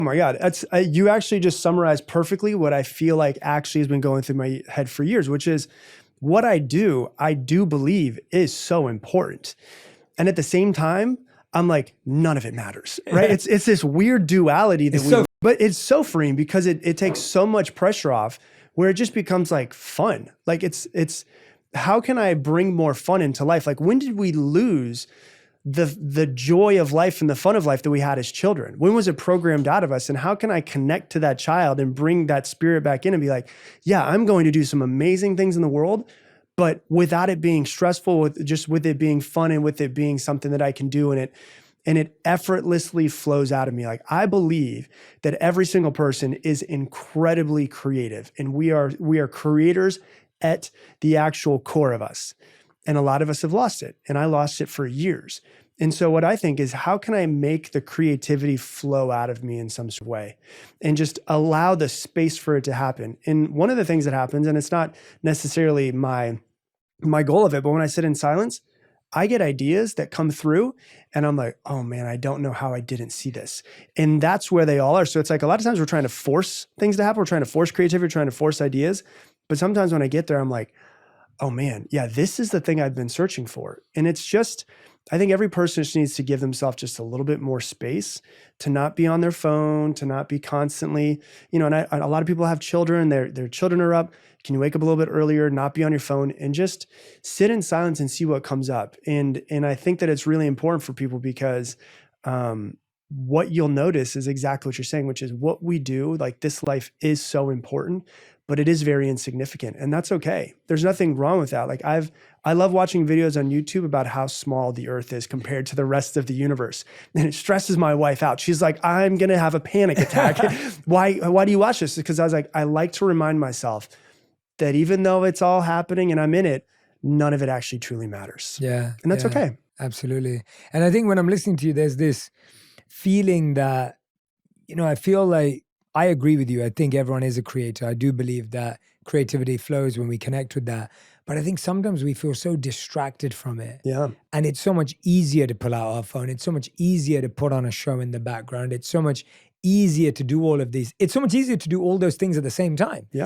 Oh my God, you actually just summarized perfectly what I feel like actually has been going through my head for years, which is what I do believe is so important. And at the same time, I'm like, none of it matters, right? It's this weird duality that but it's so freeing because it takes so much pressure off where it just becomes like fun. Like it's how can I bring more fun into life? Like when did we lose the joy of life and the fun of life that we had as children? When was it programmed out of us? And how can I connect to that child and bring that spirit back in and be like, yeah, I'm going to do some amazing things in the world, but without it being stressful, with it being fun and with it being something that I can do, and it effortlessly flows out of me. Like I believe that every single person is incredibly creative, and we are creators at the actual core of us. And a lot of us have lost it. And I lost it for years. And so what I think is, how can I make the creativity flow out of me in some sort of way and just allow the space for it to happen? And one of the things that happens, and it's not necessarily my goal of it, but when I sit in silence, I get ideas that come through and I'm like, oh man, I don't know how I didn't see this. And that's where they all are. So it's like a lot of times we're trying to force things to happen. We're trying to force creativity, we're trying to force ideas. But sometimes when I get there, I'm like, oh man, yeah, this is the thing I've been searching for. And it's just, I think every person just needs to give themselves just a little bit more space to not be on their phone, to not be constantly, and a lot of people have children, their children are up. Can you wake up a little bit earlier, not be on your phone, and just sit in silence and see what comes up? And I think that it's really important for people because what you'll notice is exactly what you're saying, which is what we do, like this life is so important, but it is very insignificant, and that's okay. There's nothing wrong with that. Like I love watching videos on YouTube about how small the earth is compared to the rest of the universe. And it stresses my wife out. She's like, I'm going to have a panic attack. Why do you watch this? Because I was like, I like to remind myself that even though it's all happening and I'm in it, none of it actually truly matters. Yeah. And that's okay. Absolutely. And I think when I'm listening to you, there's this feeling that, I feel like I agree with you. I think everyone is a creator. I do believe that creativity flows when we connect with that. But I think sometimes we feel so distracted from it. Yeah. And it's so much easier to pull out our phone. It's so much easier to put on a show in the background. It's so much easier to do all of these. It's so much easier to do all those things at the same time. Yeah.